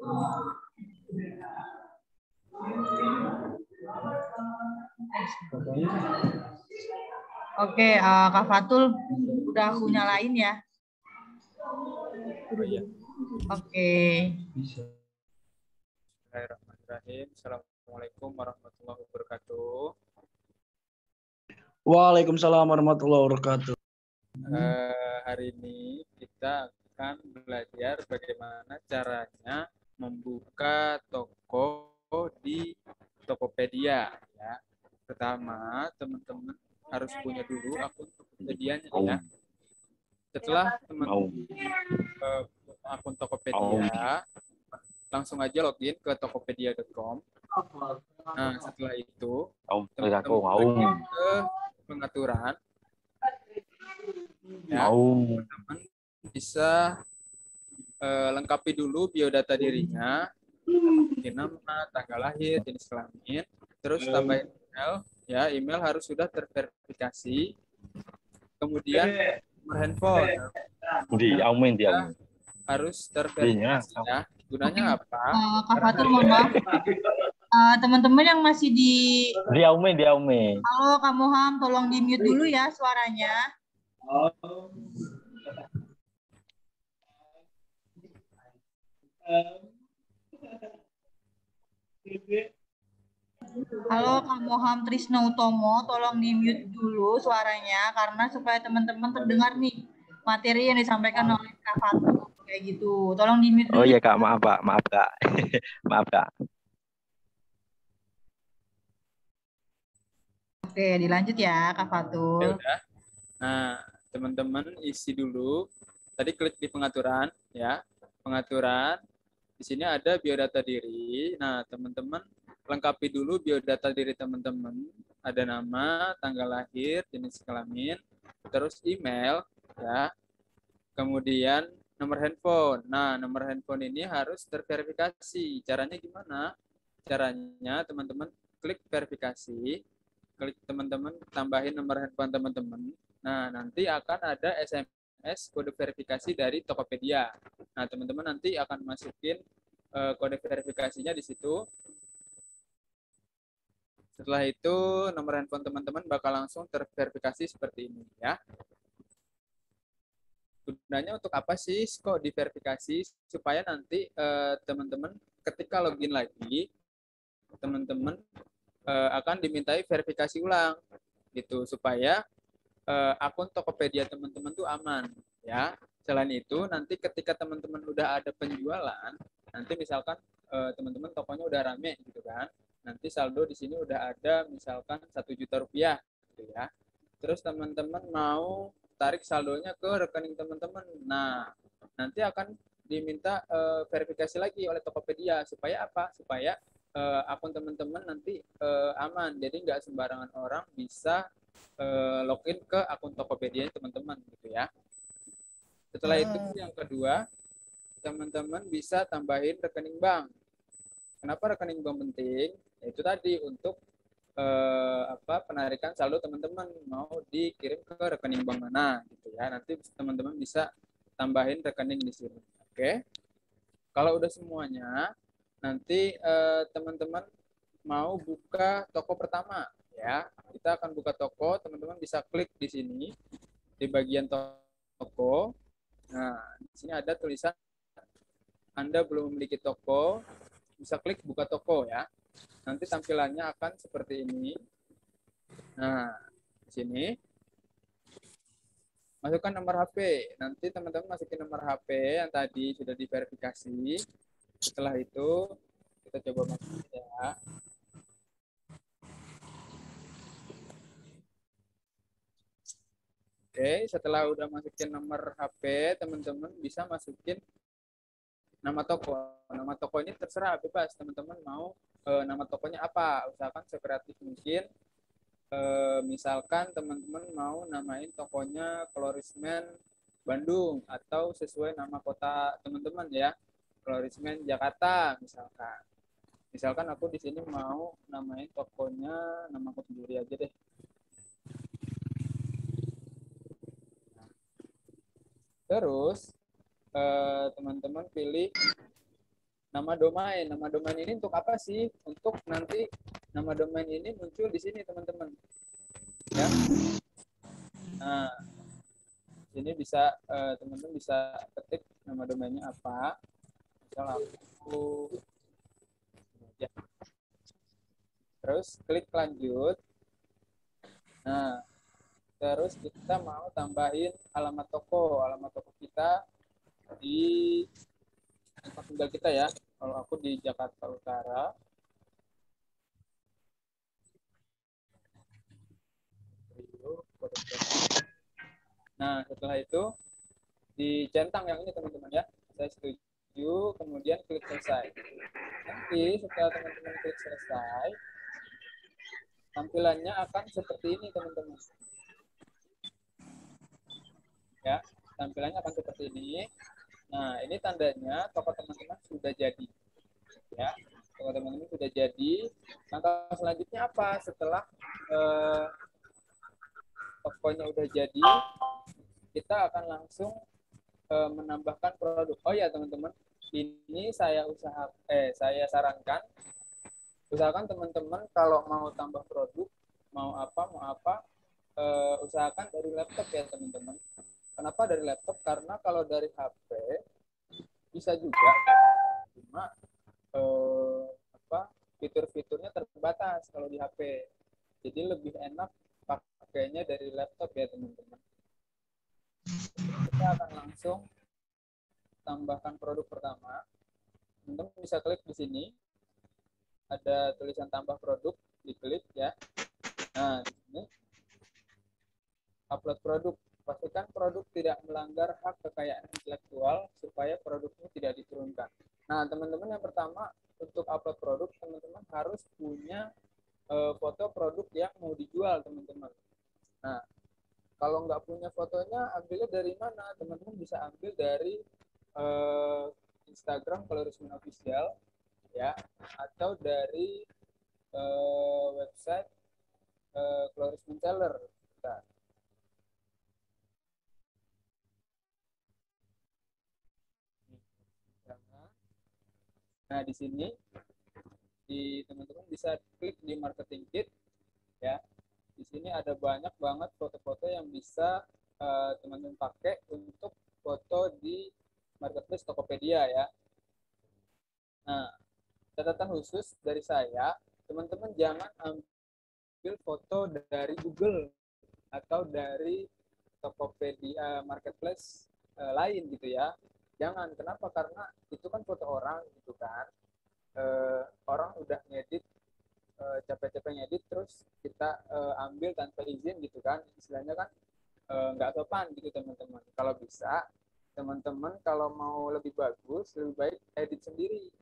Oke, Kak Fatul udah aku nyalain ya. Oh, iya. Oke. Bismillahirrahmanirrahim. Assalamualaikum warahmatullahi wabarakatuh. Waalaikumsalam warahmatullahi wabarakatuh. Hari ini kita akan belajar bagaimana caranya membuka toko di Tokopedia. Ya. Pertama, teman-teman harus punya dulu akun Tokopedia-nya ya. Setelah teman-teman akun Tokopedia, langsung aja login ke tokopedia.com. Nah, setelah itu teman-teman login ke pengaturan. Ya, teman-teman bisa lengkapi dulu biodata dirinya, seperti nama, tanggal lahir, jenis kelamin, terus tambahin email. Ya, email harus sudah terverifikasi. Kemudian nomor handphone harus terverifikasi ya. Gunanya apa? Kak Fatul, mohon maaf. Teman-teman yang masih di Halo Kak Moham, tolong di mute dulu ya suaranya. Halo Kak Moham Trisno Utomo, tolong di mute dulu suaranya karena supaya teman-teman terdengar nih materi yang disampaikan oleh Kak Fatul kayak gitu. Tolong di mute dulu. Oh iya Kak, maaf Kak, maaf Kak. Maaf Kak. Oke, dilanjut ya Kak Fatul. Ya udah. Nah, teman-teman isi dulu. Tadi klik di pengaturan ya. Pengaturan. Di sini ada biodata diri. Nah, teman-teman lengkapi dulu biodata diri teman-teman. Ada nama, tanggal lahir, jenis kelamin, terus email ya. Kemudian nomor handphone. Nah, nomor handphone ini harus terverifikasi. Caranya gimana? Caranya teman-teman klik verifikasi, klik teman-teman tambahin nomor handphone teman-teman. Nah, nanti akan ada SMS kode verifikasi dari Tokopedia. Nah, teman-teman nanti akan masukin kode verifikasinya di situ. Setelah itu nomor handphone teman-teman bakal langsung terverifikasi seperti ini ya. Gunanya untuk apa sih kok diverifikasi? Supaya nanti teman-teman ketika login lagi, teman-teman akan dimintai verifikasi ulang gitu supaya akun Tokopedia teman-teman tuh aman ya. Selain itu nanti ketika teman-teman udah ada penjualan, nanti misalkan teman-teman tokonya udah rame gitu kan, nanti saldo di sini udah ada misalkan 1 juta rupiah gitu ya. Terus teman-teman mau tarik saldonya ke rekening teman-teman. Nah, nanti akan diminta verifikasi lagi oleh Tokopedia supaya apa? Supaya akun teman-teman nanti aman. Jadi nggak sembarangan orang bisa login ke akun Tokopedia teman-teman gitu ya. Setelah itu yang kedua, teman-teman bisa tambahin rekening bank. Kenapa rekening bank penting? Itu tadi untuk penarikan saldo teman-teman mau dikirim ke rekening bank mana gitu ya. Nanti teman-teman bisa tambahin rekening di sini. Oke. Kalau udah semuanya, nanti teman-teman mau buka toko pertama ya. Kita akan buka toko, teman-teman bisa klik di sini di bagian toko. Nah, di sini ada tulisan Anda belum memiliki toko, bisa klik buka toko ya. Nanti tampilannya akan seperti ini. Nah, di sini masukkan nomor HP. Nanti teman-teman masukin nomor HP yang tadi sudah diverifikasi. Setelah itu kita coba masuk ya. Oke, setelah udah masukin nomor HP, teman-teman bisa masukin nama toko. Nama toko ini terserah bebas, teman-teman mau nama tokonya apa. Usahakan sekreatif mungkin. Misalkan teman-teman mau namain tokonya Klorismen Bandung atau sesuai nama kota teman-teman ya. Klorismen Jakarta misalkan. Misalkan aku di sini mau namain tokonya nama aku sendiri aja deh. Terus teman-teman pilih nama domain. Nama domain ini untuk apa sih? Untuk nanti nama domain ini muncul di sini teman-teman. Ya. Nah, ini bisa teman-teman bisa ketik nama domainnya apa. Misal aku ya. Terus klik lanjut. Nah, terus kita mau tambahin alamat toko. Alamat toko kita di tempat tinggal kita ya. Kalau aku di Jakarta Utara. Nah, setelah itu dicentang yang ini teman-teman ya. Saya setuju, kemudian klik selesai. Nanti setelah teman-teman klik selesai, tampilannya akan seperti ini teman-teman. Ya, tampilannya akan seperti ini. Nah, ini tandanya toko teman-teman sudah jadi. Ya, toko teman-teman sudah jadi. Langkah selanjutnya apa? Setelah tokonya udah jadi, kita akan langsung menambahkan produk. Oh ya teman-teman, ini saya sarankan, usahakan teman-teman kalau mau tambah produk, mau apa, usahakan dari laptop ya teman-teman. Kenapa dari laptop? Karena kalau dari HP bisa juga, cuma fitur-fiturnya terbatas kalau di HP. Jadi lebih enak pakainya dari laptop ya teman-teman. Kita akan langsung tambahkan produk pertama. Teman-teman bisa klik di sini, ada tulisan tambah produk, diklik ya. Nah, di sini upload produk. Pastikan produk tidak melanggar hak kekayaan intelektual supaya produknya tidak diturunkan. Nah, teman-teman yang pertama untuk upload produk, teman-teman harus punya foto produk yang mau dijual, teman-teman. Nah, kalau nggak punya fotonya, ambilnya dari mana? Teman-teman bisa ambil dari Instagram Colorismen Official, ya, atau dari website Colorismen Seller. Nah, di sini teman-teman bisa klik di marketing kit ya. Di sini ada banyak banget foto-foto yang bisa teman-teman pakai untuk foto di marketplace Tokopedia ya. Nah, catatan khusus dari saya, teman-teman jangan ambil foto dari Google atau dari Tokopedia marketplace lain gitu ya. Jangan, kenapa? Karena itu kan foto orang gitu kan. Orang udah ngedit, capek-capek ngedit, terus kita ambil tanpa izin gitu kan. Istilahnya kan nggak sopan gitu teman-teman. Kalau bisa, teman-teman kalau mau lebih bagus, lebih baik edit sendiri.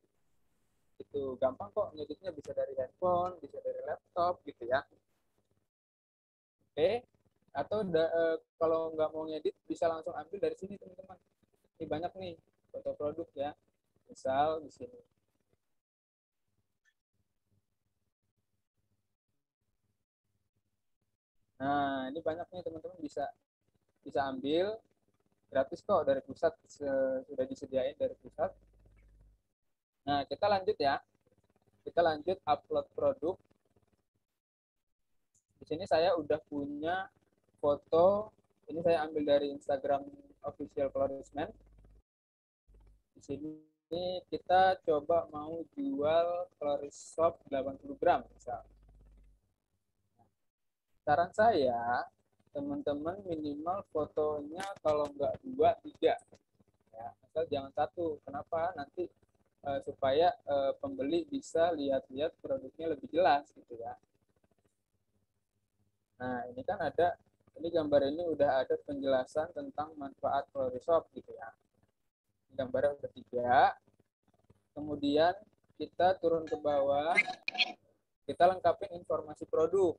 Itu gampang kok, ngeditnya bisa dari handphone, bisa dari laptop gitu ya. Oke, atau kalau nggak mau ngedit bisa langsung ambil dari sini teman-teman. Ini banyak nih foto produk ya. Misal di sini. Nah, ini banyak nih teman-teman bisa bisa ambil gratis kok dari pusat, sudah disediain dari pusat. Nah, kita lanjut ya. Kita lanjut upload produk. Di sini saya udah punya foto, ini saya ambil dari Instagram official Colorismen. Di sini kita coba mau jual Coloris Shop 80 gram misal. Saran saya, teman-teman minimal fotonya kalau nggak 2, 3. Ya, asal jangan 1. Kenapa? Nanti supaya pembeli bisa lihat-lihat produknya lebih jelas gitu ya. Nah, ini kan ini gambar ini udah ada penjelasan tentang manfaat Coloris Shop gitu ya. Gambarnya udah 3. Kemudian kita turun ke bawah, kita lengkapin informasi produk.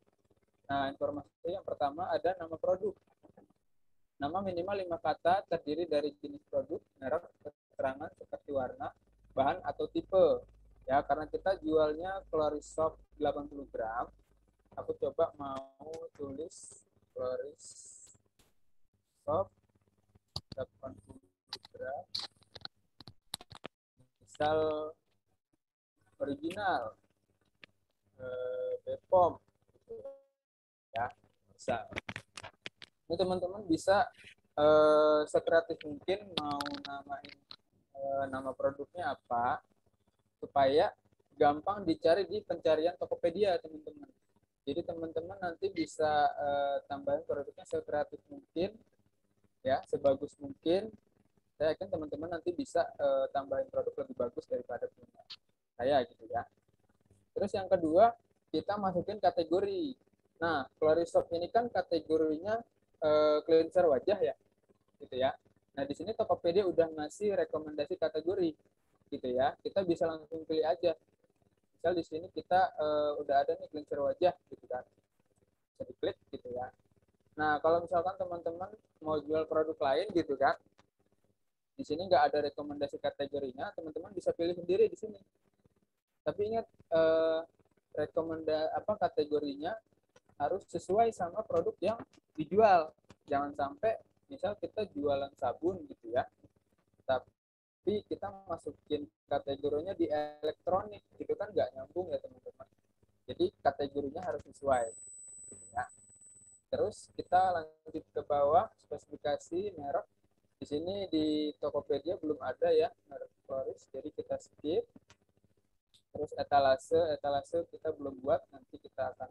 Nah, informasi yang pertama ada nama produk. Nama minimal 5 kata, terdiri dari jenis produk, merek, keterangan seperti warna, bahan atau tipe. Ya, karena kita jualnya Coloris Shop 80 gram, aku coba mau tulis Coloris Shop 80 gram. Misal original, Bepom, gitu ya. Bisa. Ini teman-teman bisa sekreatif mungkin mau namain nama produknya apa supaya gampang dicari di pencarian Tokopedia, teman-teman. Jadi teman-teman nanti bisa tambahin produknya sekreatif mungkin, ya, sebagus mungkin. Saya yakin teman-teman nanti bisa tambahin produk lebih bagus daripada punya saya gitu ya. Terus yang kedua, kita masukin kategori. Nah, Florisop ini kan kategorinya cleanser wajah ya, gitu ya. Nah, di sini Tokopedia udah ngasih rekomendasi kategori, gitu ya. Kita bisa langsung pilih aja. Misal di sini kita udah ada nih cleanser wajah, gitu kan. Bisa diklik, gitu ya. Nah, kalau misalkan teman-teman mau jual produk lain, gitu kan, di sini nggak ada rekomendasi kategorinya, teman-teman bisa pilih sendiri di sini. Tapi ingat kategorinya harus sesuai sama produk yang dijual. Jangan sampai misal kita jualan sabun gitu ya, tapi kita masukin kategorinya di elektronik, gitu kan nggak nyambung ya teman-teman. Jadi kategorinya harus sesuai. Gitu ya. Terus kita lanjut ke bawah, spesifikasi merek. Di sini di Tokopedia belum ada ya merek Floris, jadi kita skip. Terus etalase kita belum buat, nanti kita akan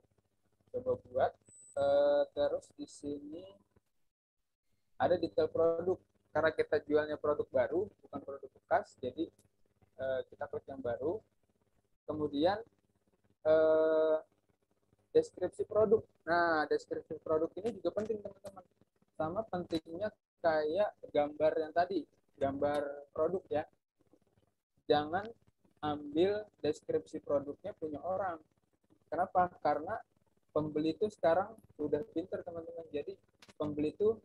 coba buat. Terus di sini ada detail produk. Karena kita jualnya produk baru, bukan produk bekas, jadi kita klik yang baru. Kemudian deskripsi produk. Nah, deskripsi produk ini juga penting teman-teman. Sama pentingnya kayak gambar yang tadi, gambar produk ya. Jangan ambil deskripsi produknya punya orang. Kenapa? Karena pembeli itu sekarang udah pinter teman-teman. Jadi pembeli itu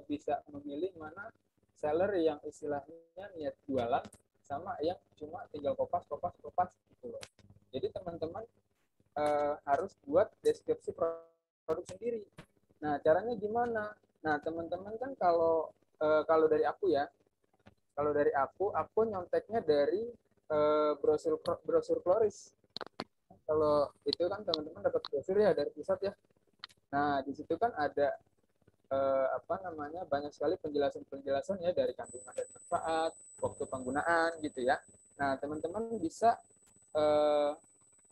bisa memilih mana seller yang istilahnya niat jualan sama yang cuma tinggal kopas gitu loh. Jadi teman-teman harus buat deskripsi produk sendiri. Nah, caranya gimana? Nah, teman-teman kan kalau dari aku ya, kalau dari aku nyonteknya dari brosur Floris. Kalau itu kan teman-teman dapat brosur ya dari pusat ya. Nah, di situ kan ada banyak sekali penjelasan ya dari kandungan dan manfaat, waktu penggunaan gitu ya. Nah, teman-teman bisa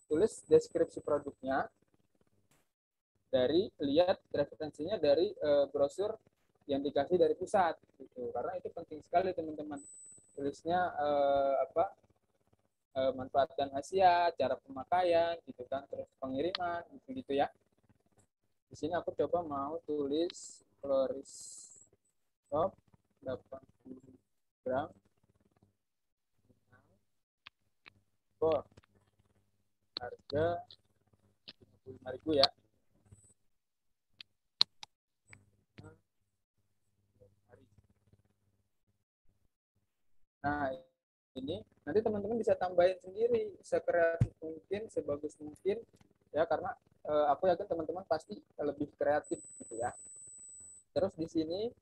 tulis deskripsi produknya dari lihat referensinya dari brosur yang dikasih dari pusat gitu. Karena itu penting sekali teman-teman. Tulisnya manfaat dan khasiat, cara pemakaian gitu kan, terus pengiriman gitu ya. Di sini aku coba mau tulis Floris Top 80 gram for harga 55.000 ya. Nah, ini nanti teman-teman bisa tambahin sendiri sekreatif mungkin, sebagus mungkin ya, karena aku yakin teman-teman pasti lebih kreatif gitu ya. Terus di sini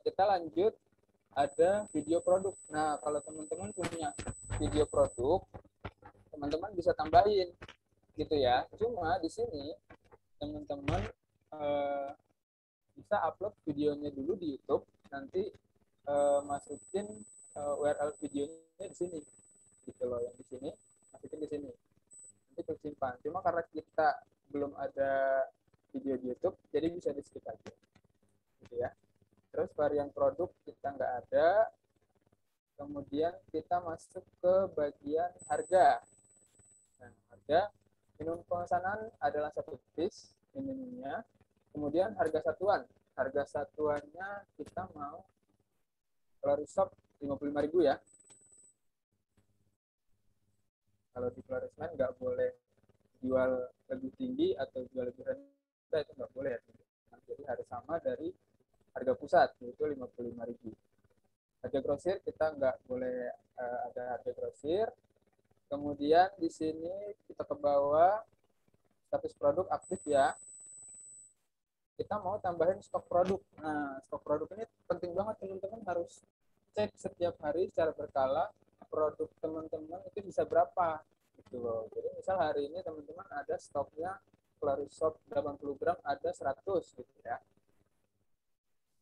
kita lanjut ada video produk. Nah, kalau teman-teman punya video produk, teman-teman bisa tambahin gitu ya. Cuma di sini teman-teman bisa upload videonya dulu di YouTube, nanti masukin URL videonya di sini gitu loh, yang di sini masukin di sini, nanti tersimpan. Cuma karena kita belum ada video di YouTube, jadi bisa di skip aja gitu ya. Terus varian produk kita nggak ada. Kemudian kita masuk ke bagian harga. Nah, harga minimum pemesanan adalah 1 piece minimumnya. Kemudian harga satuan. Harga satuannya kita mau Florisop 55.000 ya. Kalau di Florisman nggak boleh jual lebih tinggi atau jual lebih rendah, itu nggak boleh ya. Jadi harus sama dari harga pusat, yaitu 55.000. Harga grosir kita nggak boleh ada harga grosir. Kemudian di sini kita ke bawah, status produk aktif ya. Kita mau tambahin stok produk. Nah, stok produk ini penting banget teman-teman, harus cek setiap hari secara berkala produk teman-teman itu bisa berapa gitu loh. Jadi misal hari ini teman-teman ada stoknya Clarisop 80 gram ada 100 gitu ya.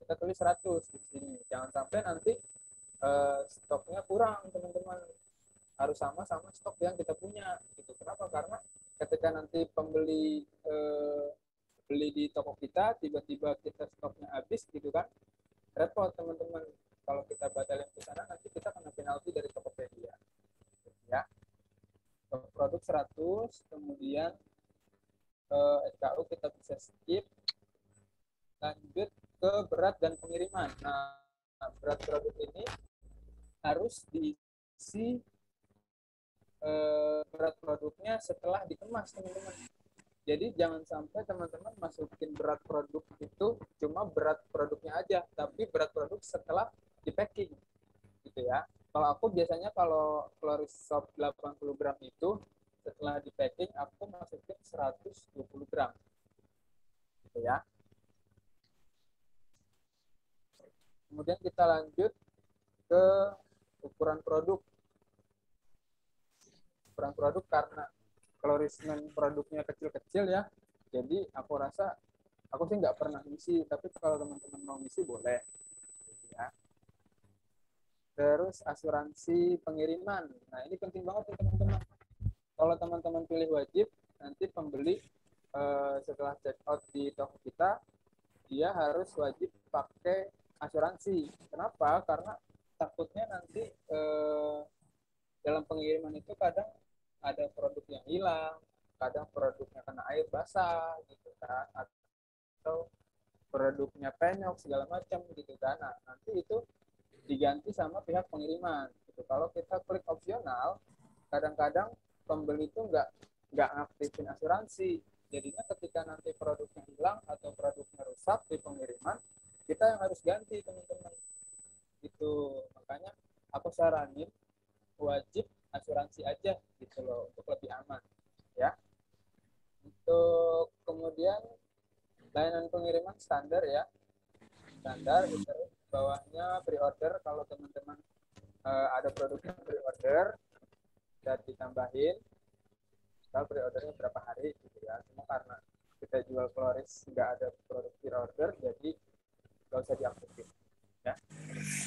Kita tulis 100 di sini. Jangan sampai nanti stoknya kurang teman-teman. Harus sama stok yang kita punya gitu. Kenapa? Karena ketika nanti pembeli beli di toko kita, tiba-tiba kita stoknya habis gitu kan, repot teman-teman. Kalau kita batalin ke sana nanti kita kena penalti dari Tokopedia. Ya. Produk 100, kemudian SKU kita bisa skip, lanjut ke berat dan pengiriman. Nah, berat produk ini harus diisi berat produknya setelah dikemas teman-teman. Jadi jangan sampai teman-teman masukin berat produk itu cuma berat produknya aja, tapi berat produk setelah di packing gitu ya. Kalau aku biasanya kalau Clarisop 80 gram itu setelah di packing aku masukin 120 gram gitu ya. Kemudian kita lanjut ke ukuran produk. Ukuran produk karena Clarismen produknya kecil-kecil ya, jadi aku rasa aku sih nggak pernah ngisi, tapi kalau teman-teman mau ngisi boleh ya. Terus asuransi pengiriman, nah ini penting banget nih teman-teman. Kalau teman-teman pilih wajib, nanti pembeli setelah check out di toko kita dia harus wajib pakai asuransi. Kenapa? Karena takutnya nanti dalam pengiriman itu kadang ada produk yang hilang, kadang produknya kena air basah gitu kan, atau produknya penyok segala macam gitu kan. Nah, nanti itu diganti sama pihak pengiriman gitu. Kalau kita klik opsional, kadang-kadang pembeli itu nggak ngaktifin asuransi. Jadinya ketika nanti produknya hilang atau produknya rusak di pengiriman, kita yang harus ganti teman-teman. Itu makanya aku saranin wajib asuransi aja gitu loh untuk lebih aman ya. Untuk kemudian layanan pengiriman standar ya, standar. Terus bawahnya pre-order, kalau teman-teman ada produknya pre-order dan ditambahin kalau pre-ordernya berapa hari gitu ya. Cuma karena kita jual Claris nggak ada produk pre-order, jadi nggak usah diaktifin ya.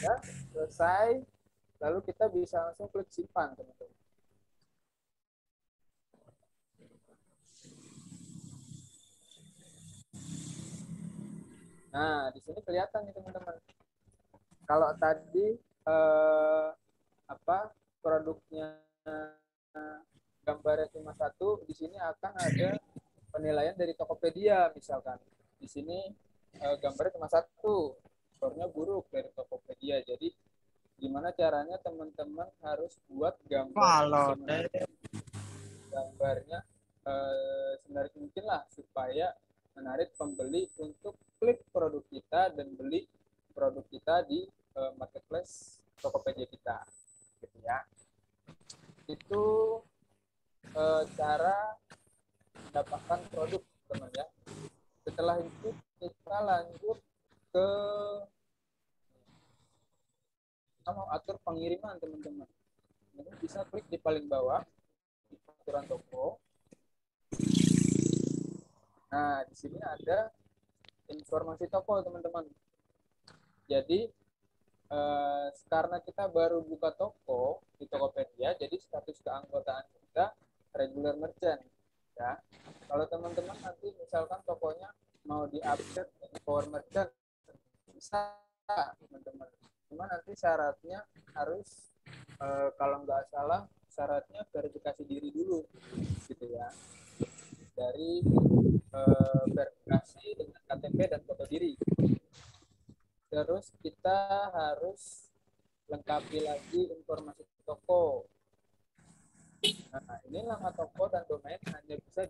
Ya selesai, lalu kita bisa langsung klik simpan teman-teman. Nah, di sini kelihatan nih teman-teman. Kalau tadi produknya gambarnya cuma satu, di sini akan ada penilaian dari Tokopedia misalkan. Di sini gambarnya cuma satu, skornya buruk dari Tokopedia. Jadi gimana caranya teman-teman harus buat gambarnya semenarik mungkin lah supaya menarik pembeli untuk klik produk kita dan beli produk kita di marketplace Tokopedia kita gitu ya. Itu cara mendapatkan produk teman ya. Setelah itu kita lanjut ke kita mau atur pengiriman teman-teman. Jadi bisa klik di paling bawah di aturan toko. Nah, di sini ada informasi toko teman-teman. Jadi karena kita baru buka toko di Tokopedia, jadi status keanggotaan kita regular merchant ya. Kalau teman-teman nanti misalkan tokonya mau di-update menjadi power merchant, bisa teman-teman. Cuma nanti syaratnya harus kalau nggak salah syaratnya verifikasi diri dulu gitu ya. Dari verifikasi dengan KTP dan foto diri. Terus kita harus lengkapi lagi informasi toko. Nah, ini nama toko dan domain hanya bisa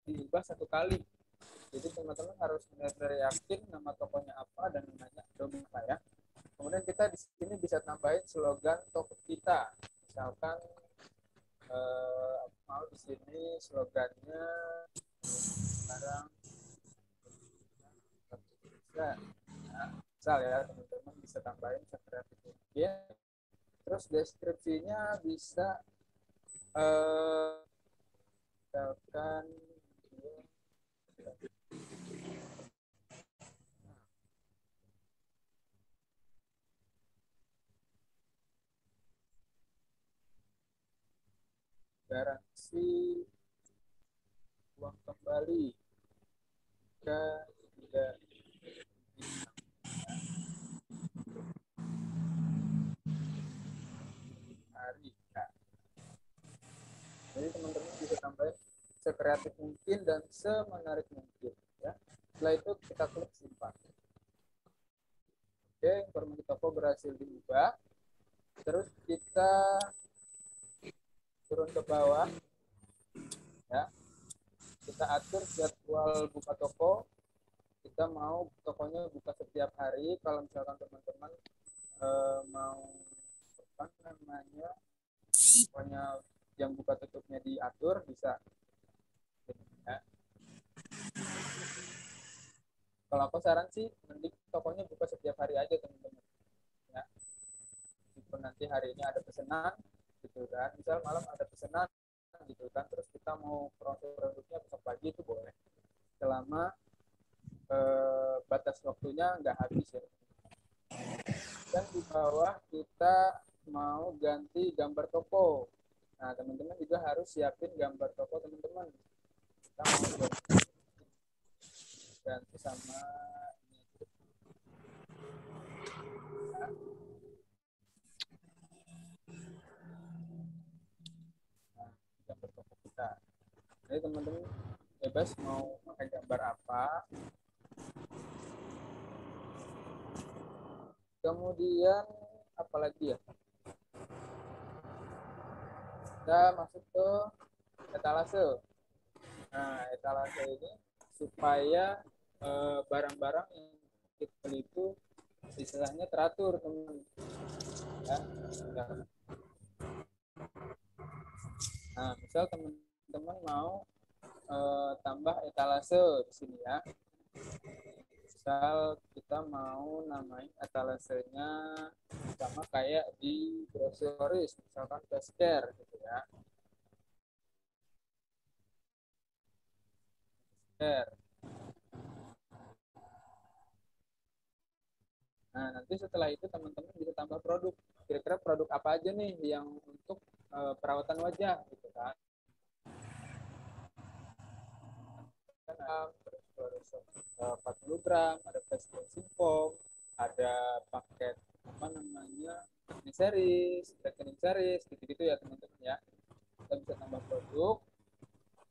diubah satu kali. Jadi teman-teman harus benar-benar yakin nama tokonya apa dan namanya domain apa ya. Kemudian kita di sini bisa tambahin slogan toko kita. Misalkan mau di sini slogannya sekarang bisa ya, misal ya teman-teman bisa tambahin sekreatif mungkin Terus deskripsinya bisa misalkan garansi uang kembali jika tidak hari. Nah, jadi teman-teman bisa tambahin sekreatif mungkin dan semenarik mungkin ya. Setelah itu kita klik simpan. Oke, informasi toko berhasil diubah. Terus kita turun ke bawah ya. Kita atur jadwal buka toko. Kita mau tokonya buka setiap hari. Kalau misalkan teman-teman mau apa namanya, pokoknya jam buka tutupnya diatur bisa ya. Kalau aku saran sih mending tokonya buka setiap hari aja teman-teman ya. Meskipun nanti hari ini ada pesanan gitu kan, misal malam ada pesanan gitu kan, terus kita mau proses produknya besok pagi itu boleh, selama batas waktunya nggak habis ya. Dan di bawah kita mau ganti gambar toko. Nah, teman-teman juga harus siapin gambar toko teman-teman. Kita mau ganti sama ini. Nah, gambar toko kita. Jadi teman-teman bebas mau pakai gambar apa. Kemudian apalagi ya? Kita masuk ke etalase. Nah, etalase ini supaya barang-barang yang kita beli itu istilahnya teratur, teman. Ya. Nah, misal teman-teman mau tambah etalase di sini ya. Misal kita mau namain etalasenya sama kayak di groceries, misalkan Beskar gitu ya. Beskar. Nah, nanti setelah itu teman-teman bisa tambah produk. Kira-kira produk apa aja nih yang untuk perawatan wajah gitu kan. Terus 40 gram, ada face cleansing foam, ada paket apa namanya cleaning series, gitu-gitu ya teman-teman ya. Kita bisa tambah produk,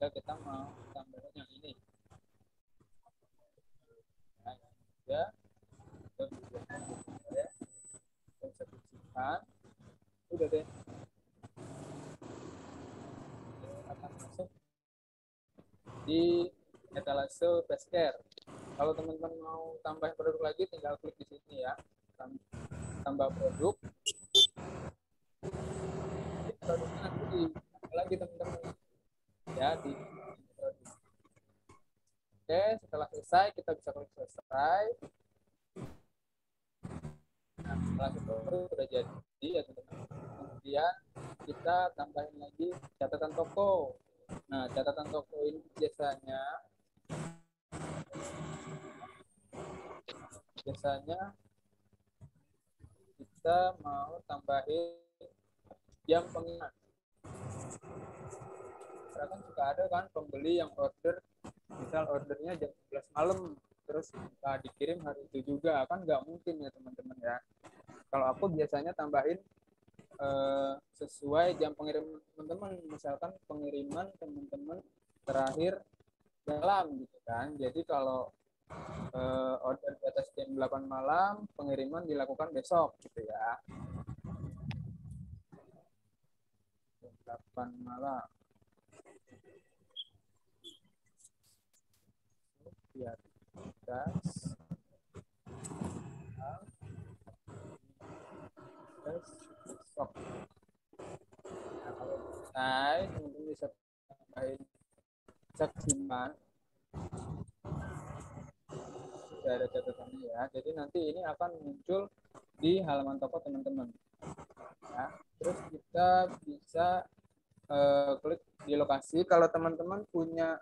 kita mau tambahin yang ini. Nah, ya, kita bisa simpan, udah deh. Akan masuk di etalase Beskar. Kalau teman-teman mau tambah produk lagi, tinggal klik di sini ya. Tambah produk. Produknya nanti di lagi teman-teman. Ya, di produk. Oke, setelah selesai kita bisa klik selesai. Nah, setelah itu sudah jadi ya teman-teman. Kemudian kita tambahin lagi catatan toko. Nah, catatan toko ini biasanya kita mau tambahin jam pengingat. Karena kan suka ada kan pembeli yang order, misal ordernya jam 11 malam, terus dikirim hari itu juga, kan nggak mungkin ya teman-teman ya. Kalau aku biasanya tambahin sesuai jam pengiriman teman-teman, misalkan pengiriman teman-teman terakhir dalam gitu kan. Jadi kalau order di atas jam 8 malam, pengiriman dilakukan besok gitu ya. Jam 8 malam. Biar gas. Besok. Nah, kalau selesai, teman-teman bisa tambahin cek simpan. Sudah ada catatannya ya. Jadi nanti ini akan muncul di halaman toko teman-teman. ya. Terus kita bisa klik di lokasi. Kalau teman-teman punya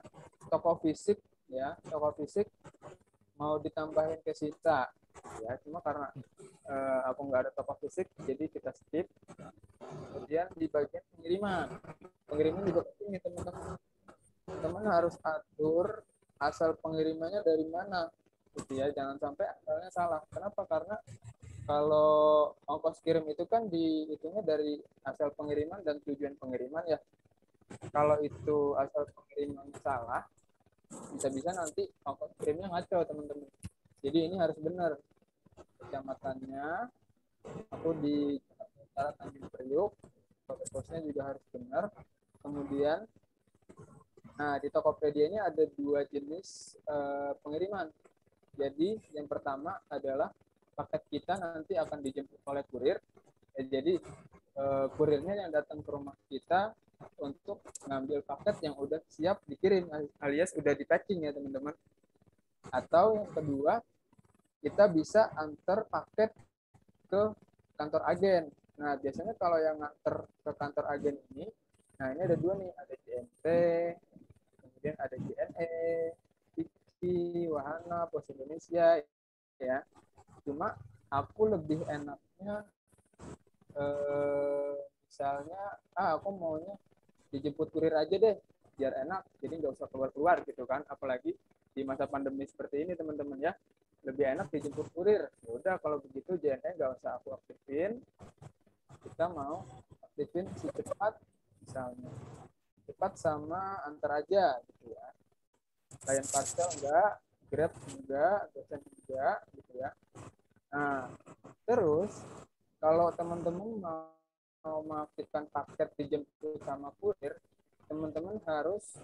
toko fisik, ya, toko fisik mau ditambahin ke sita, ya. Cuma karena aku nggak ada toko fisik, jadi kita skip. Kemudian di bagian pengiriman juga penting nih teman-teman. Teman harus atur asal pengirimannya dari mana, gitu ya. Jangan sampai asalnya salah. Kenapa? Karena kalau ongkos kirim itu kan dihitungnya dari asal pengiriman dan tujuan pengiriman ya. Kalau itu asal pengirimannya salah, bisa-bisa nanti ongkos kirimnya ngaco teman-teman. Jadi ini harus benar. Kecamatannya aku di Jakarta Tanjung Priuk, kode posnya juga harus benar. Kemudian, nah di Tokopedia ini ada 2 jenis pengiriman. Jadi yang pertama adalah paket kita nanti akan dijemput oleh kurir. Jadi kurirnya yang datang ke rumah kita untuk ngambil paket yang udah siap dikirim alias udah di packing ya teman-teman. Atau yang kedua, kita bisa antar paket ke kantor agen. Nah biasanya kalau yang nganter ke kantor agen ini, nah ini ada 2 nih, ada JNT, kemudian ada JNE, Tiki, Wahana, Pos Indonesia, ya. Cuma aku lebih enaknya misalnya aku maunya dijemput kurir aja deh biar enak, jadi nggak usah keluar-keluar gitu kan, apalagi di masa pandemi seperti ini teman-teman ya, lebih enak dijemput kurir. Ya udah kalau begitu JNE nggak usah aku aktifin, kita mau aktifin si cepat, misalnya cepat sama antar aja gitu ya. Layan parcel enggak, Grab enggak, Gosen enggak gitu ya. Nah, terus kalau teman-teman mau mengaktifkan paket dijemput sama kurir, teman-teman harus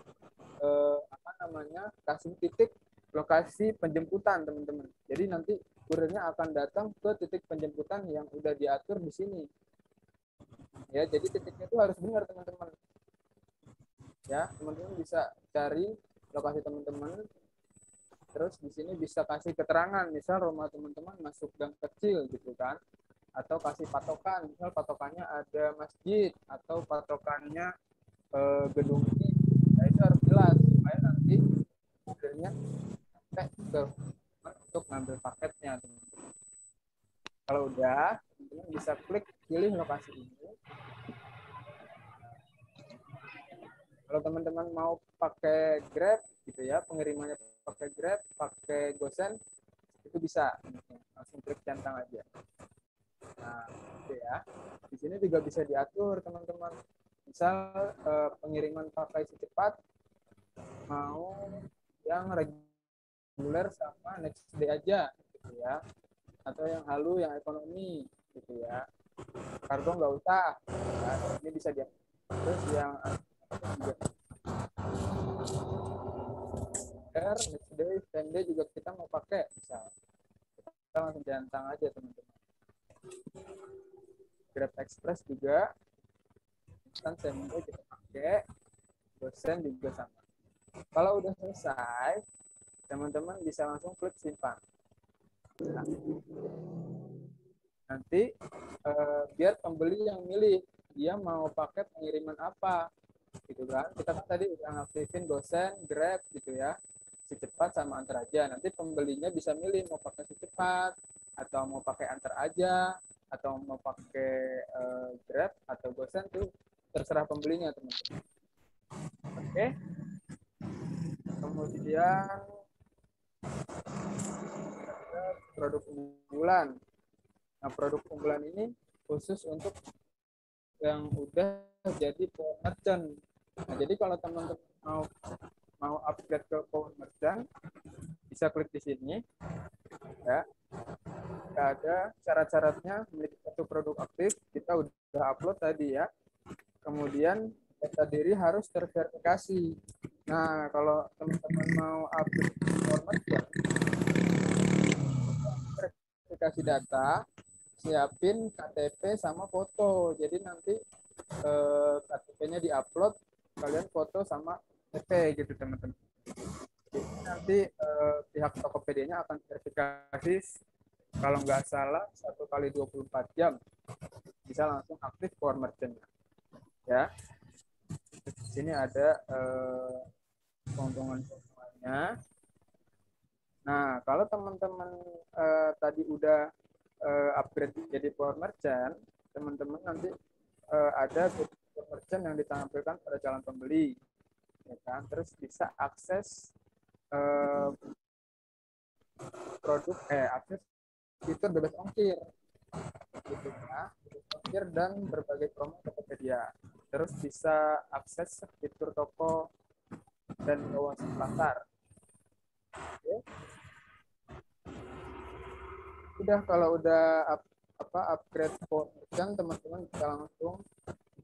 kasih titik lokasi penjemputan teman-teman. Jadi nanti kurirnya akan datang ke titik penjemputan yang udah diatur di sini. Ya, jadi titiknya itu harus benar teman-teman. Ya, teman-teman bisa cari lokasi teman-teman. Terus di sini bisa kasih keterangan, misal rumah teman-teman masuk gang kecil gitu kan, atau kasih patokan, misal patokannya ada masjid atau patokannya gedung ini, nah itu harus jelas supaya nanti kurirnya sampai ke untuk ngambil paketnya teman-teman. Kalau udah, teman-teman bisa klik pilih lokasi ini. Kalau teman-teman mau pakai Grab gitu ya, pengirimannya pakai Grab, pakai Gosen, itu bisa. Langsung klik centang aja. Nah, gitu ya. Di sini juga bisa diatur teman-teman. Misal pengiriman pakai secepat mau yang reguler sama next day aja gitu ya. Atau yang halu, yang ekonomi gitu ya. Kargo nggak usah. Ya, ini bisa diatur. Terus yang next day, same day juga kita mau pakai misal. Kita langsung centang aja teman-teman. Grab Express juga kan same day kita pakai, Gosen juga sama. Kalau udah selesai, teman-teman bisa langsung klik simpan. Nah, nanti biar pembeli yang milih dia mau pakai pengiriman apa gitu kan. Kita kan tadi udah ngaktifin Gosen, Grab gitu ya, si cepat sama antar aja. Nanti pembelinya bisa milih mau pakai si cepat atau mau pakai antar aja atau mau pakai Grab atau Gosen, tuh terserah pembelinya teman-teman. Oke. Kemudian produk unggulan. Nah, produk unggulan ini khusus untuk yang udah jadi power merchant. Nah, jadi kalau teman-teman mau upgrade ke power merchant, bisa klik di sini. Ya. Ada syarat-syaratnya memiliki satu produk aktif, kita udah upload tadi ya. Kemudian data diri harus terverifikasi. Nah, kalau teman-teman mau upload power merchant, verifikasi data, siapin KTP sama foto. Jadi nanti KTP-nya diupload, kalian foto sama KTP gitu teman-teman. Jadi nanti pihak Tokopedia-nya akan verifikasi kalau nggak salah 1 kali 24 jam bisa langsung aktif Power Merchant ya. Di sini ada keuntungan-keuntungannya. Nah, kalau teman-teman tadi udah upgrade jadi Power Merchant, teman-teman nanti ada Power Merchant yang ditampilkan pada calon pembeli, ya kan? Terus bisa akses produk akses fitur bebas ongkir, gitu ya, bebas ongkir dan berbagai promo Tokopedia. Terus bisa akses fitur toko dan wawasan pasar. Oke. Udah kalau udah upgrade Power Merchant, teman-teman bisa langsung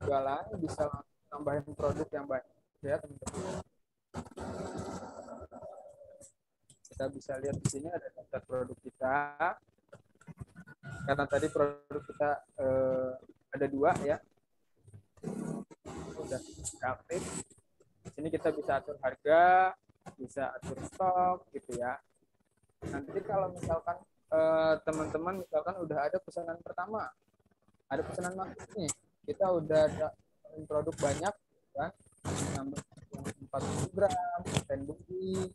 jualan, bisa langsung tambahin produk yang banyak ya teman-teman. Kita bisa lihat di sini ada daftar produk kita. Karena tadi produk kita ada 2 ya. Udah aktif. Di sini kita bisa atur harga, bisa atur stok gitu ya. Nanti kalau misalkan teman-teman misalkan udah ada pesanan pertama, ada pesanan masuk nih, kita udah ada produk banyak kan, nambah 40 gram, tenbuki,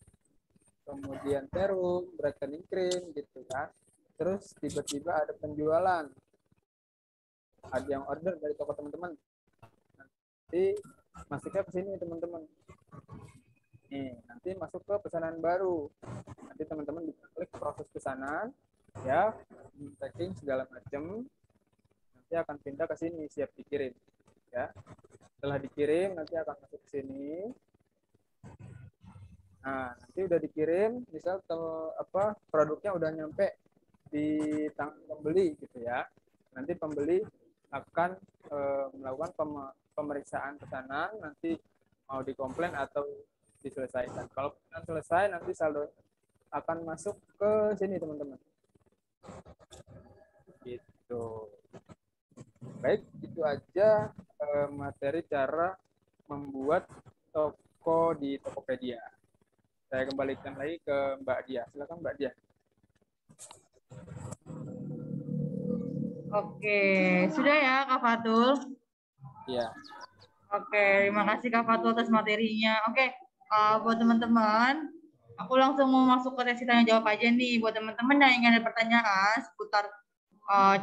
kemudian serum, brightening cream gitu kan. Terus tiba-tiba ada penjualan, ada yang order dari toko teman-teman, nanti masuknya ke sini teman-teman. Nih, nanti masuk ke pesanan baru. Nanti teman-teman bisa klik proses pesanan, ya, packing segala macam. Nanti akan pindah ke sini, siap dikirim. Ya, setelah dikirim nanti akan masuk ke sini. Nah, nanti udah dikirim, misal produknya udah nyampe di tangan pembeli gitu ya. Nanti pembeli akan melakukan pemeriksaan pesanan, nanti mau dikomplain atau diselesaikan. Kalau pesanan selesai, nanti saldo akan masuk ke sini teman-teman. Gitu. Baik, itu aja materi cara membuat toko di Tokopedia. Saya kembalikan lagi ke Mbak Dia. Silakan Mbak Dia. Oke, sudah ya Kak Fatul? Iya. Oke, terima kasih Kak Fatul atas materinya. Oke, buat teman-teman, aku langsung mau masuk ke sesi tanya jawab aja nih. Buat teman-teman yang ingin ada pertanyaan seputar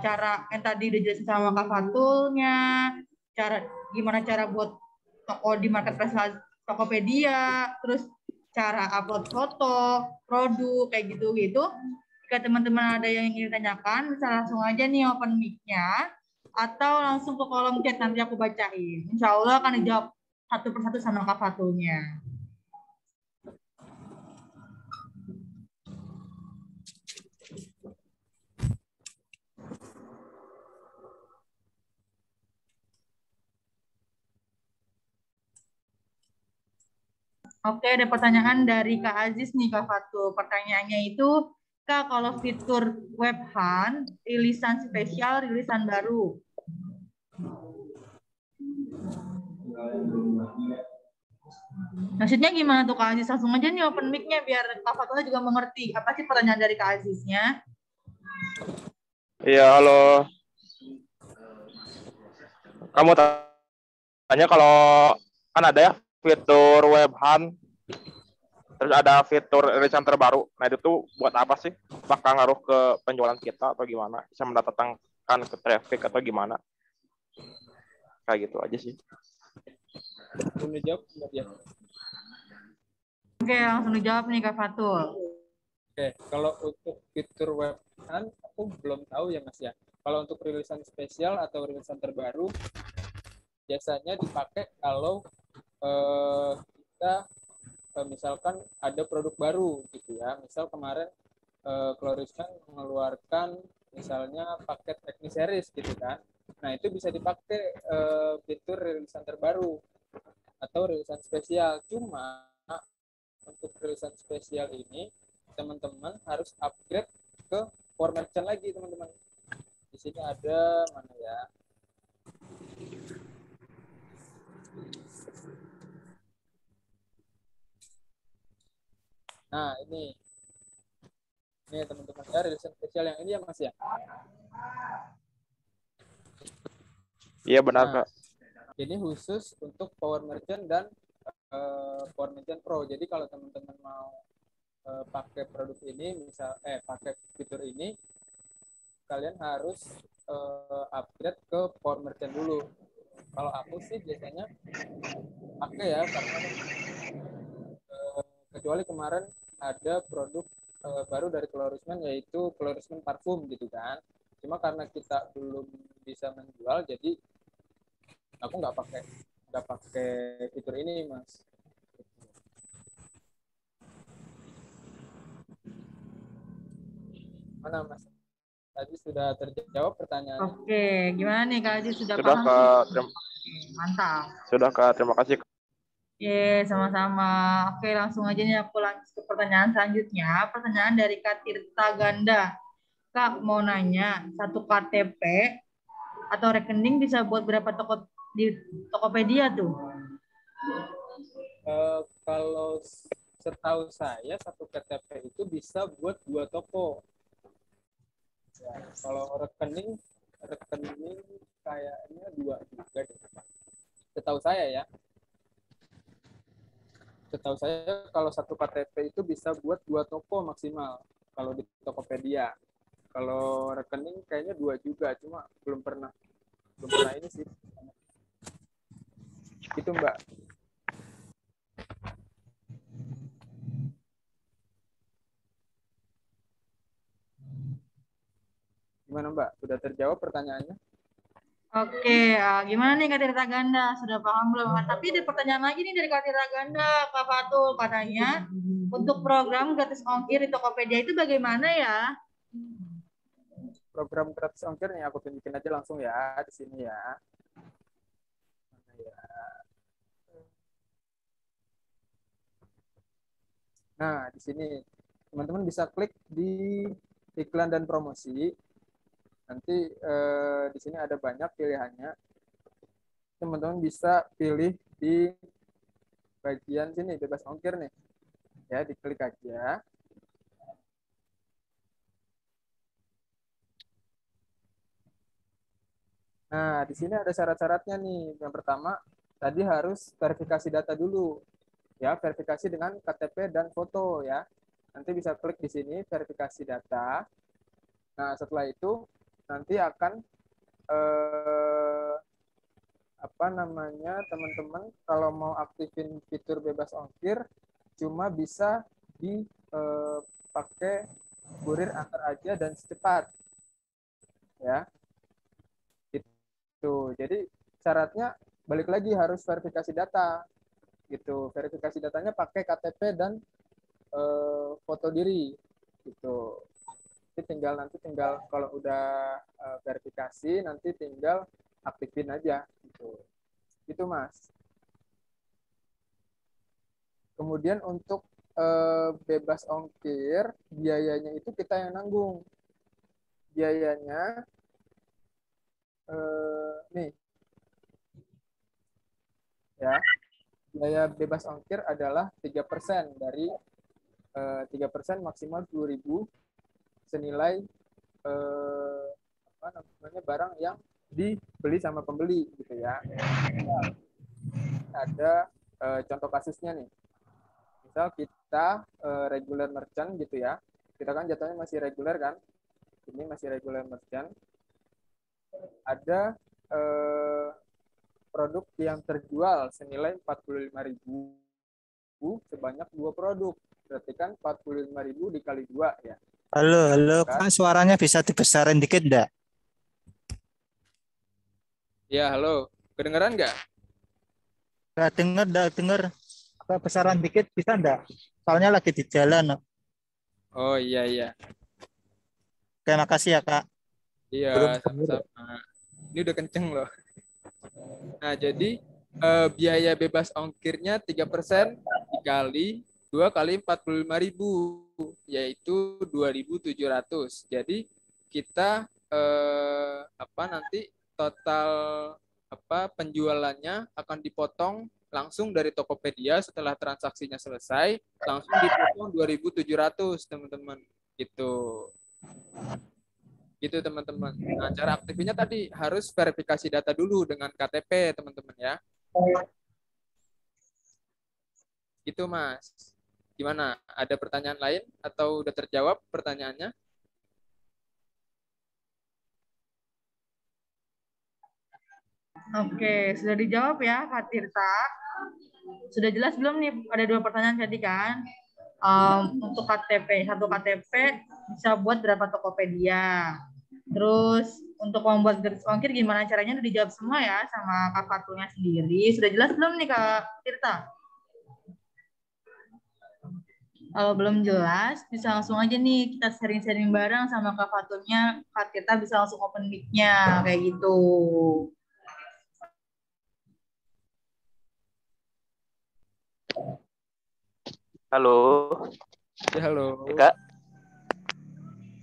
cara yang tadi udah jelasin sama Kak Fatulnya, gimana cara buat toko di marketplace Tokopedia, terus cara upload foto, produk, kayak gitu-gitu. Jika teman-teman ada yang ingin ditanyakan, bisa langsung aja nih open mic-nya, atau langsung ke kolom chat, nanti aku bacain. Insya Allah akan dijawab satu persatu sama Kak Fatulnya. Oke, ada pertanyaan dari Kak Aziz nih, Kak Fatul. Pertanyaannya itu, Kak, kalau fitur Webhan, rilisan spesial, rilisan baru. Maksudnya gimana tuh Kak Aziz? Langsung aja nih open mic-nya biar Kak Fatulnya juga mengerti. Apa sih pertanyaan dari Kak Aziznya? Iya, halo. Kamu tanya kalau kan ada ya fitur Webhan, terus ada fitur rilisan terbaru. Nah itu tuh buat apa sih? Apakah ngaruh ke penjualan kita atau gimana? Bisa mendatangkan ke traffic atau gimana? Kayak gitu aja sih. Belum dijawab Mbak Dia. Oke, langsung dijawab nih Kak Fatul. Oke, kalau untuk fitur Webhan aku belum tahu ya Mas ya. Kalau untuk rilisan spesial atau rilisan terbaru biasanya dipakai kalau kita misalkan ada produk baru gitu ya. Misal kemarin Cloriskan mengeluarkan misalnya paket teknis series gitu kan. Nah, itu bisa dipakai fitur rilisan terbaru atau rilisan spesial. Cuma untuk rilisan spesial ini teman-teman harus upgrade ke Power Merchant lagi teman-teman. Di sini ada mana ya? Nah, ini Nih teman-teman ya, rilisan spesial yang ini ya Mas ya. Iya benar Nah, Kak. ini khusus untuk Power Merchant dan Power Merchant Pro. Jadi kalau teman-teman mau pakai produk ini, pakai fitur ini, kalian harus upgrade ke Power Merchant dulu. Kalau aku sih biasanya pakai ya, karena kecuali kemarin ada produk baru dari Colorisman, yaitu Colorisman parfum gitu kan. Cuma karena kita belum bisa menjual, jadi aku nggak pakai fitur ini Mas. Mana Mas? Tadi sudah terjawab pertanyaan. Oke, gimana nih Kak Aziz, sudah Sudah paham? Kak, Oke, mantap. sudah Kak, terima kasih. Oke, sama-sama. Oke, langsung aja nih aku lanjut ke pertanyaan selanjutnya. Pertanyaan dari Kak Tirta Ganda. Kak, mau nanya, satu KTP atau rekening bisa buat berapa toko di Tokopedia tuh? Kalau setahu saya satu KTP itu bisa buat 2 toko. Ya, kalau rekening kayaknya 2 juga deh. Setahu saya ya. Setahu saya kalau satu KTP itu bisa buat 2 toko maksimal kalau di Tokopedia. Kalau rekening kayaknya 2 juga, cuma belum pernah ini sih. Itu Mbak. Gimana Mbak? Sudah terjawab pertanyaannya? Oke, gimana nih Kak Tirta Ganda? Sudah paham belum? Tapi ada pertanyaan lagi nih dari Kak Tirta Ganda, Kak Fatul. Katanya, untuk program gratis ongkir di Tokopedia itu bagaimana ya? Program gratis ongkir nih aku tunjukin aja langsung ya di sini ya. Nah, di sini teman-teman bisa klik di iklan dan promosi. Nanti di sini ada banyak pilihannya. Teman-teman bisa pilih di bagian sini bebas ongkir nih. Ya, diklik aja. Nah, di sini ada syarat-syaratnya nih. Yang pertama, tadi harus verifikasi data dulu. Ya, verifikasi dengan KTP dan foto ya. Nanti bisa klik di sini verifikasi data. Nah, setelah itu nanti akan teman-teman kalau mau aktifin fitur bebas ongkir cuma bisa dipakai kurir antar aja dan secepat ya. Gitu. Jadi syaratnya balik lagi harus verifikasi data gitu. Verifikasi datanya pakai KTP dan foto diri gitu. Jadi tinggal kalau udah verifikasi nanti tinggal aktifin aja gitu. Itu Mas. Kemudian untuk bebas ongkir, biayanya itu kita yang nanggung. Biayanya nih ya, biaya bebas ongkir adalah 3% dari 3% maksimal 10.000 senilai barang yang dibeli sama pembeli gitu ya. Ada contoh kasusnya nih. Misal kita regular merchant gitu ya. Kita kan jatuhnya masih reguler kan. Ini masih regular merchant. Ada produk yang terjual senilai 45.000 sebanyak 2 produk. Berarti kan 45.000 dikali 2 ya. Halo, Kak, suaranya bisa dibesarin dikit enggak? Ya, halo. Kedengeran nggak? Enggak denger. Agak besaran dikit bisa enggak? Soalnya lagi di jalan. Oh iya. Oke, makasih ya, Kak. Iya, sama-sama. Ini udah kenceng loh. Nah, jadi biaya bebas ongkirnya 3% dikali 2 kali 45.000 yaitu 2.700. Jadi kita nanti total penjualannya akan dipotong langsung dari Tokopedia setelah transaksinya selesai, langsung dipotong 2.700, teman-teman. Gitu. Gitu teman-teman. Nah, cara aktifnya tadi harus verifikasi data dulu dengan KTP teman-teman ya. Gitu Mas. Gimana? Ada pertanyaan lain atau udah terjawab pertanyaannya? Oke, sudah dijawab ya Kak Tirta. Sudah jelas belum nih? Ada 2 pertanyaan tadi kan? Untuk KTP, 1 KTP bisa buat berapa Tokopedia? Terus untuk membuat garis ongkir gimana caranya? Udah dijawab semua ya sama Kak Fatulnya sendiri. Sudah jelas belum nih Kak Tirta? Kalau belum jelas, bisa langsung aja nih kita sharing-sharing bareng sama Kak Fatulnya. Kak Tirta bisa langsung open mic-nya kayak gitu. Halo, Ya, halo. Kak.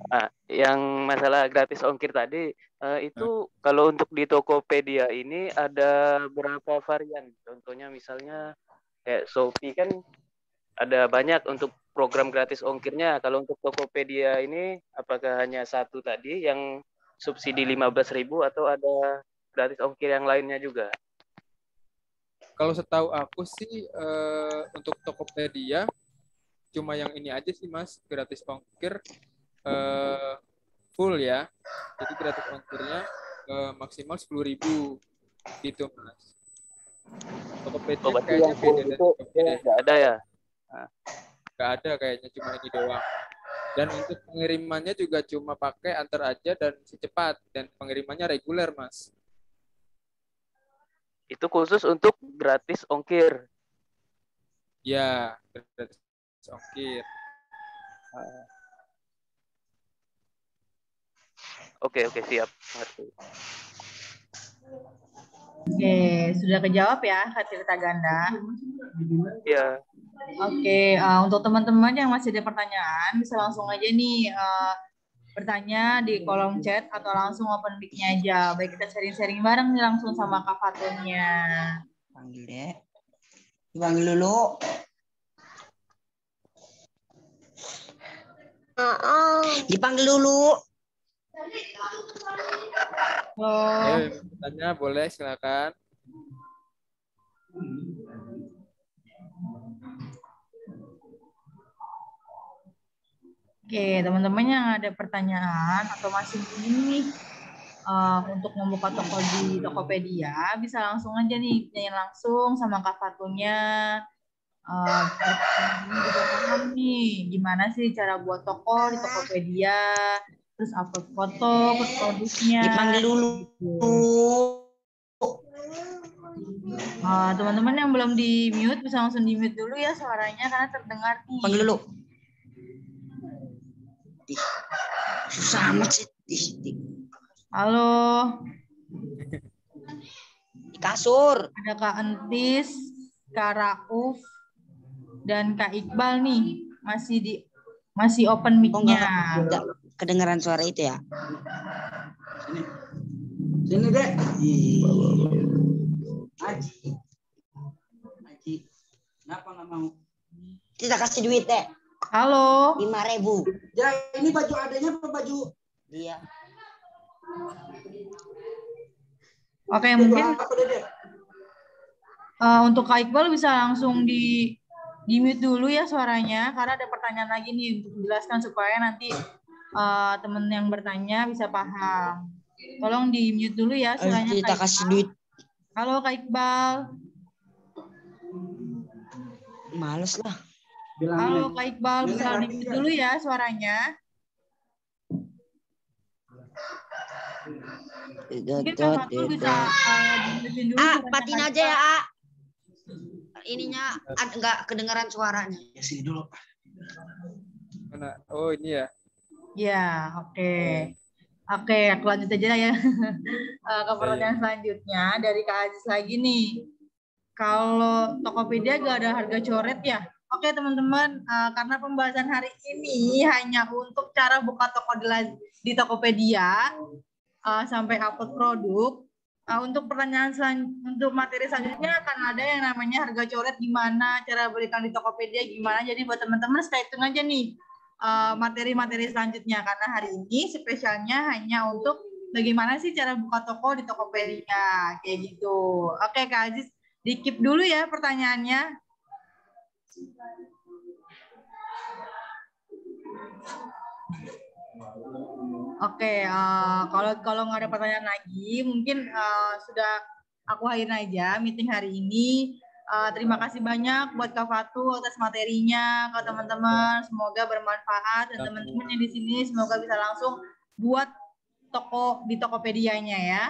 Nah, yang masalah gratis ongkir tadi, itu kalau untuk di Tokopedia ini ada berapa varian? Contohnya misalnya kayak Shopee kan ada banyak untuk program gratis ongkirnya. Kalau untuk Tokopedia ini apakah hanya satu tadi yang subsidi 15.000 atau ada gratis ongkir yang lainnya juga? Kalau setahu aku sih untuk Tokopedia cuma yang ini aja sih Mas, gratis ongkir full ya. Jadi gratis ongkirnya maksimal 10.000 gitu Mas. Tokopedia Berarti kayaknya yang full beda dari itu Tokopedia. nggak ada ya? Nggak ada kayaknya, cuma ini doang. Dan untuk pengirimannya juga cuma pakai antar aja dan secepat, dan pengirimannya reguler Mas. Itu khusus untuk gratis ongkir. Ya, gratis ongkir. Oke, siap. Ngerti. Oke, sudah kejawab ya Kak Tirta Ganda. Iya. Oke, untuk teman-teman yang masih ada pertanyaan bisa langsung aja nih bertanya di kolom chat atau langsung open mic-nya aja. Baik, kita sharing-sharing bareng nih langsung sama Kak Fatulnya. Panggil deh. Dipanggil dulu. Dipanggil dulu. Halo. Bertanya boleh, silakan. Oke, teman-teman yang ada pertanyaan atau masih ingin nih untuk membuka toko di Tokopedia, bisa langsung aja nih tanyain langsung sama Kak Fatulnya. Teman-teman juga paham nih gimana sih cara buat toko di Tokopedia, terus upload foto, produknya. Dipanggil dulu. Teman-teman yang belum di mute bisa langsung di mute dulu ya suaranya karena terdengar nih. Panggil dulu. Susah amat sih. Halo. Di kasur. Ada Kak Entis, Kak Rauf, dan Kak Iqbal nih masih open mic-nya. Enggak kedengaran suara itu ya. Sini deh. Aji. Kenapa nggak mau? Kita kasih duit deh. Halo. 5.000. Ya ini baju adanya apa baju? Iya. Oke, mungkin untuk Kak Iqbal bisa langsung di mute dulu ya suaranya karena ada pertanyaan lagi nih untuk dijelaskan supaya nanti teman yang bertanya bisa paham. Tolong di mute dulu ya suaranya. Kita kasih duit. Halo Kak Iqbal. Males lah. Halo Kak Iqbal, bisa di mute dulu ya suaranya. Mungkin Kak Fatul bisa di-mute dulu. Patin aja ya, A. Ininya enggak kedengaran suaranya. Ya sini dulu. Mana? Oh, ini ya. Ya, oke. Oke, aku lanjut aja ya. Ke pertanyaan selanjutnya dari Kak Aziz lagi nih. Kalau Tokopedia gak ada harga coret ya? Oke teman-teman, karena pembahasan hari ini hanya untuk cara buka toko di Tokopedia sampai upload produk. Untuk pertanyaan untuk materi selanjutnya akan ada yang namanya harga coret gimana, cara berikan di Tokopedia gimana. Jadi buat teman-teman stay tune aja nih materi-materi selanjutnya karena hari ini spesialnya hanya untuk bagaimana sih cara buka toko di Tokopedia kayak gitu. Oke Kak Aziz, di-keep dulu ya pertanyaannya. Oke, kalau nggak ada pertanyaan lagi, mungkin sudah aku akhirin aja meeting hari ini. Terima kasih banyak buat Kak Fatu atas materinya, ke teman-teman. Semoga bermanfaat dan teman-teman yang di sini semoga bisa langsung buat toko di Tokopedia-nya ya.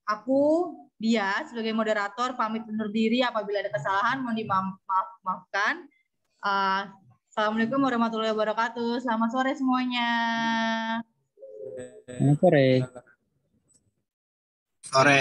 Aku dia sebagai moderator pamit undur diri apabila ada kesalahan mohon dimaafkan. Assalamualaikum warahmatullahi wabarakatuh. Selamat sore semuanya. Selamat sore. Sore.